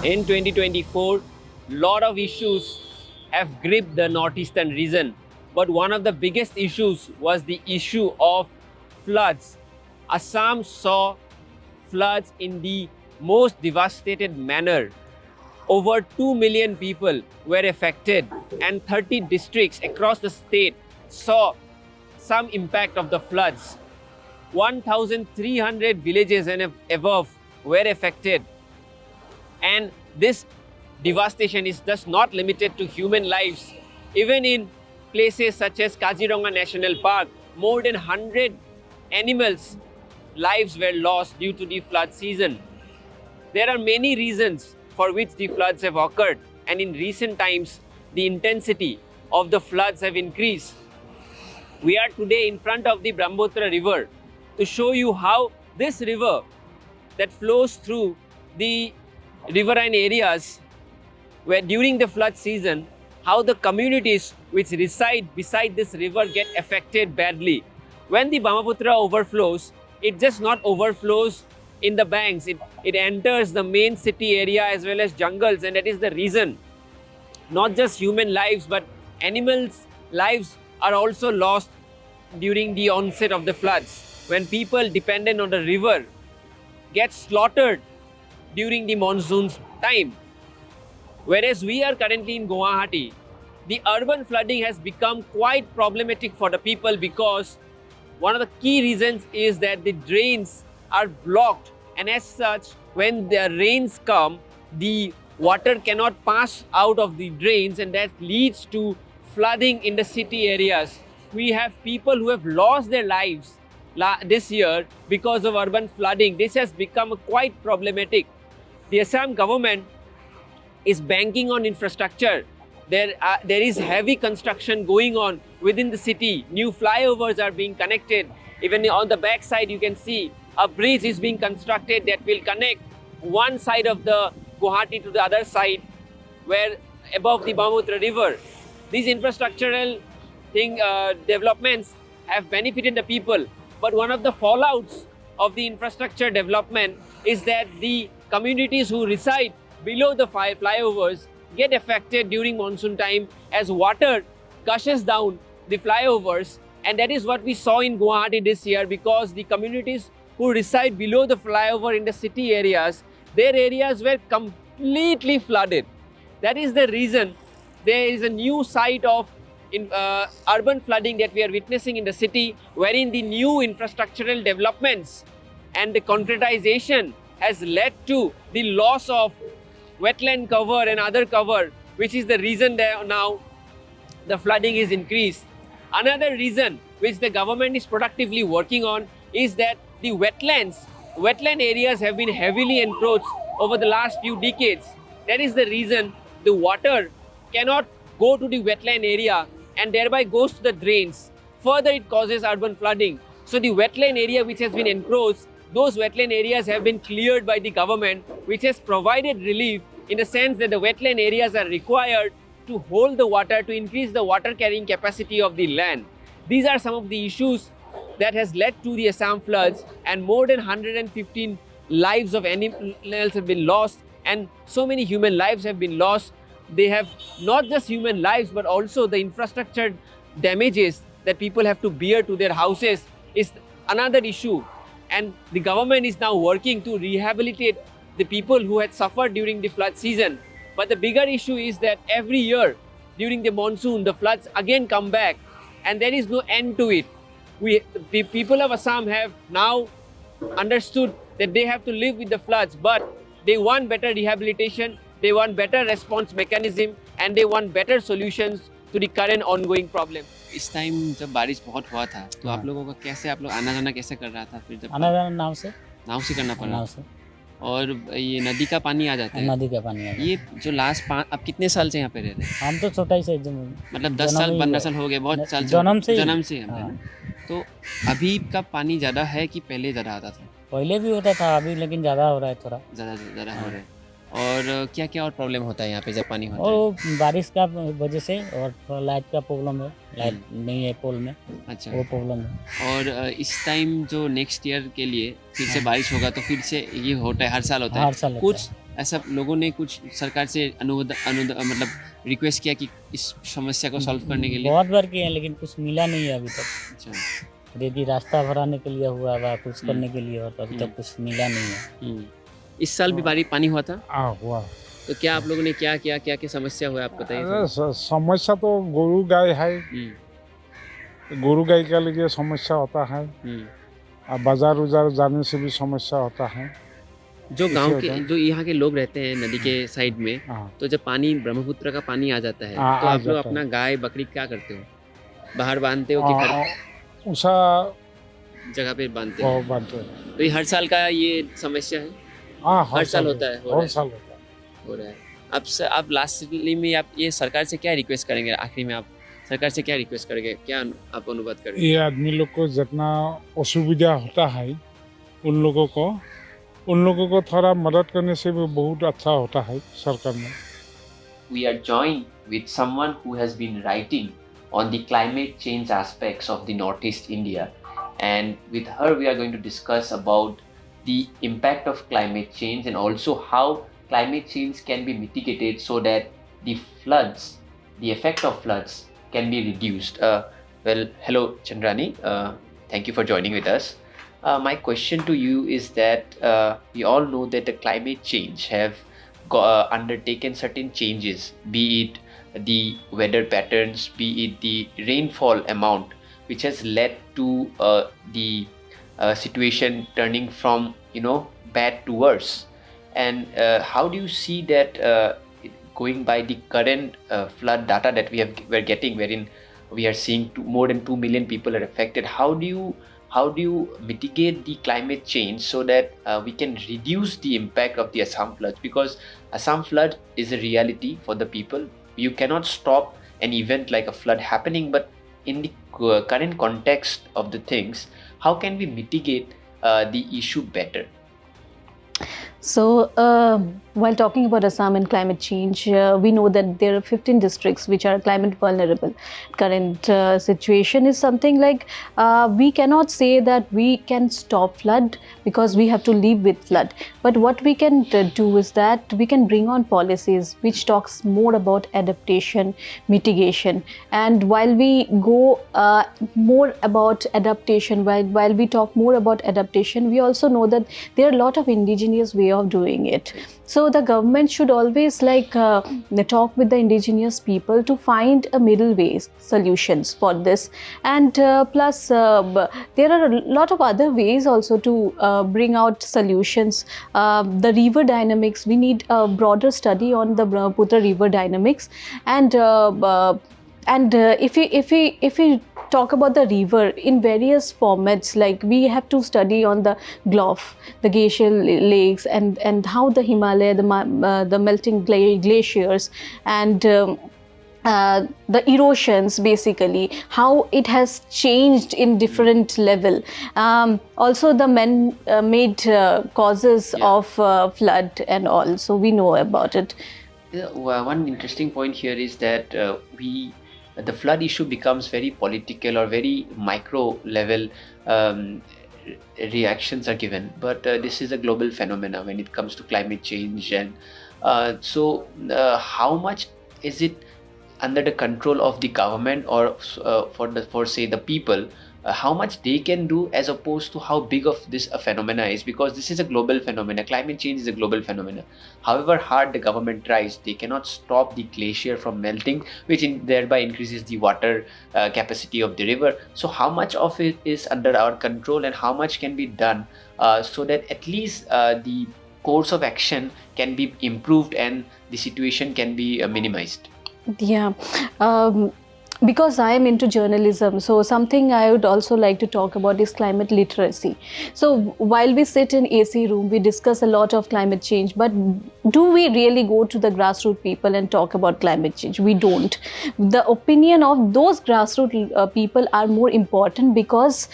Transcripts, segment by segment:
In 2024, lot of issues have gripped the northeastern region, but one of the biggest issues was the issue of floods. Assam saw floods in the most devastated manner. Over 2 million people were affected, and 30 districts across the state saw some impact of the floods. 1,300 villages and above were affected. And this devastation is just not limited to human lives. Even in places such as Kaziranga National Park, more than 100 animals' lives were lost due to the flood season. There are many reasons for which the floods have occurred, and in recent times, the intensity of the floods have increased. We are today in front of the Brahmaputra river to show you how this river that flows through the riverine areas where during the flood season, how the communities which reside beside this river get affected badly. When the Brahmaputra overflows, it just not overflows in the banks, it enters the main city area as well as jungles, and that is the reason not just human lives but animals' lives are also lost during the onset of the floods. When people dependent on the river get slaughtered during the monsoon's time. Whereas we are currently in Guwahati, the urban flooding has become quite problematic for the people because one of the key reasons is that the drains are blocked, and as such, when the rains come, the water cannot pass out of the drains, and that leads to flooding in the city areas. We have people who have lost their lives this year because of urban flooding. This has become quite problematic. The Assam government is banking on infrastructure. There is heavy construction going on within the city. New flyovers are being connected. Even on the back side, you can see a bridge is being constructed that will connect one side of the Guwahati to the other side, where above the Brahmaputra river. These infrastructural developments have benefited the people, but one of the fallouts of the infrastructure development is that the communities who reside below the flyovers get affected during monsoon time as water gushes down the flyovers, and that is what we saw in Guwahati this year, because the communities who reside below the flyover in the city areas, their areas were completely flooded. That is the reason there is a new site of urban flooding that we are witnessing in the city, wherein the new infrastructural developments and the concretization has led to the loss of wetland cover and other cover, which is the reason that now the flooding is increased. Another reason which the government is productively working on is that the wetland areas have been heavily encroached over the last few decades. That is the reason the water cannot go to the wetland area and thereby goes to the drains. Further, it causes urban flooding. So the wetland area which has been encroached, those wetland areas have been cleared by the government, which has provided relief in the sense that the wetland areas are required to hold the water, to increase the water carrying capacity of the land. These are some of the issues that has led to the Assam floods, and more than 115 lives of animals have been lost, and so many human lives have been lost. They have not just human lives but also the infrastructure damages that people have to bear to their houses is another issue. And the government is now working to rehabilitate the people who had suffered during the flood season. But the bigger issue is that every year during the monsoon, the floods again come back, and there is no end to it. The people of Assam have now understood that they have to live with the floods, but they want better rehabilitation, they want better response mechanism, and they want better solutions to the current ongoing problem. इस time जब बारिश बहुत हुआ था तो आप लोगों का कैसे, आप लोग आना जाना कैसे कर रहा था? फिर जब आना जाना नाव से करना पड़ा, नाव से, और ये नदी का पानी आ जाता है। नदी का पानी आ जाता है। ये जो लास्ट आप कितने साल से यहाँ पे रह रहे हैं? हम तो छोटा ही से मतलब 10 साल 15 साल हो गए, बहुत साल जन्म से यहाँ पे। तो अभी का पानी ज़्यादा है कि पहले ज़्यादा आता था? पहले भी होता था, अभी लेकिन ज़्यादा हो रहा है, थोड़ा ज़्यादा हो रहा है। और क्या क्या और प्रॉब्लम होता है यहाँ पे जब पानी होता है? और बारिश का वजह से, और थोड़ा लाइट का प्रॉब्लम है, लाइट नहीं है पोल में। अच्छा, वो प्रॉब्लम है। और इस टाइम जो नेक्स्ट ईयर के लिए फिर से बारिश होगा तो फिर से ये होता है, हर साल होता है। हर साल कुछ ऐसा लोगों ने कुछ सरकार से मतलब रिक्वेस्ट किया कि इस समस्या को सॉल्व करने के लिए? बहुत बार किए हैं लेकिन कुछ मिला नहीं है अभी तक। अच्छा। यदि रास्ता भराने के लिए हुआ वा कुछ हम्म। करने के लिए हुआ तो अभी तक कुछ मिला नहीं है। इस साल भी बारिश पानी हुआ था, हुआ। तो क्या आप लोगों ने क्या किया, क्या क्या समस्या हुआ आप बताइए अरे थोड़ा। समस्या तो गरु गाय है, हम्म, गरु गाय के लिए समस्या होता है, हम्म। और बाजार उजार जाने से भी समस्या होता है। जो गांव होता के है। जो यहाँ के लोग रहते हैं नदी के साइड में, हाँ, तो जब पानी ब्रह्मपुत्र का पानी आ जाता है, हाँ, तो आ आप लोग जाता अपना गाय बकरी क्या करते हो? बाहर बांधते हो कि घर उषा जगह पे बांधते हो? बनते हैं। तो ये हर साल का ये समस्या है, हाँ, हर साल होता है, हो रहा हर है, साल होता है। हो रहा है। अब लास्टली में आप ये सरकार से क्या रिक्वेस्ट करेंगे? आखिरी में आप सरकार से क्या रिक्वेस्ट करेंगे, क्या आप अनुरोध करेंगे? ये आदमी लोग को जितना असुविधा होता है उन लोगों को थोड़ा मदद करने से भी बहुत अच्छा होता है सरकार में। We are joined with someone who has been writing on the climate change aspects of the Northeast India, and with her we are going to discuss about the impact of climate change and also how climate change can be mitigated so that the floods, the effect of floods can be reduced. Well, hello Chandrani, thank you for joining with us. My question to you is that we all know that the climate change have undertaken certain changes, be it the weather patterns, be it the rainfall amount, which has led to the situation turning from bad to worse. And how do you see that going by the current flood data that we're getting, wherein we are seeing more than 2 million people are affected? How do you mitigate the climate change so that we can reduce the impact of the Assam floods? Because Assam flood is a reality for the people. You cannot stop an event like a flood happening, but in the current context of the things, how can we mitigate the issue better? So, while talking about Assam and climate change, we know that there are 15 districts which are climate vulnerable. Current situation is something like we cannot say that we can stop flood because we have to live with flood. But what we can do is that we can bring on policies which talks more about adaptation, mitigation. And while we go more about adaptation, while we talk more about adaptation, we also know that there are a lot of indigenous way of doing it. So the government should always talk with the indigenous people to find a middle way solutions for this. And plus there are a lot of other ways also to bring out solutions. The river dynamics, we need a broader study on the Brahmaputra river dynamics. And if we talk about the river in various formats, like we have to study on the Gulf, the glacial lakes, and how the Himalaya, the melting glaciers, and the erosions, basically how it has changed in different level. Also the man-made causes of flood and all, so we know about it. One interesting point here is that the flood issue becomes very political or very micro level reactions are given, but this is a global phenomena when it comes to climate change. And so how much is it under the control of the government, or for say the people, how much they can do, as opposed to how big of this a phenomena is? Because this is a global phenomena, climate change is a global phenomena. However hard the government tries, they cannot stop the glacier from melting, which thereby increases the water capacity of the river. So how much of it is under our control, and how much can be done so that at least the course of action can be improved and the situation can be minimized? Yeah. Because I am into journalism, so something I would also like to talk about is climate literacy. So while we sit in AC room, we discuss a lot of climate change, but do we really go to the grassroots people and talk about climate change? We don't. The opinion of those grassroots people are more important, because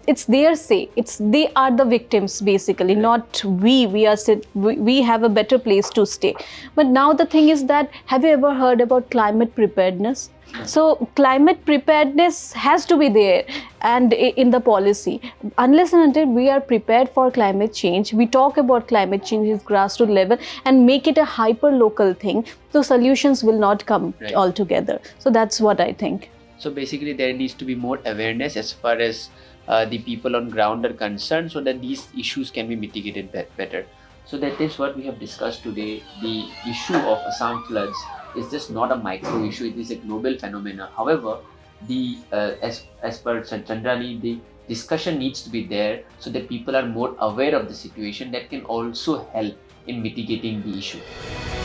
it's their say. They are the victims, basically, not we. We have a better place to stay. But now the thing is that, have you ever heard about climate preparedness? So climate preparedness has to be there and in the policy. Unless and until we are prepared for climate change, we talk about climate change is grassroots level and make it a hyper local thing, so solutions will not come Right. altogether. So that's what I think. So basically, there needs to be more awareness as far as the people on ground are concerned, so that these issues can be mitigated better. So that is what we have discussed today. The issue of Assam floods is just not a micro issue; it is a global phenomenon. However, the as per Chandrani, the discussion needs to be there so that people are more aware of the situation. That can also help in mitigating the issue.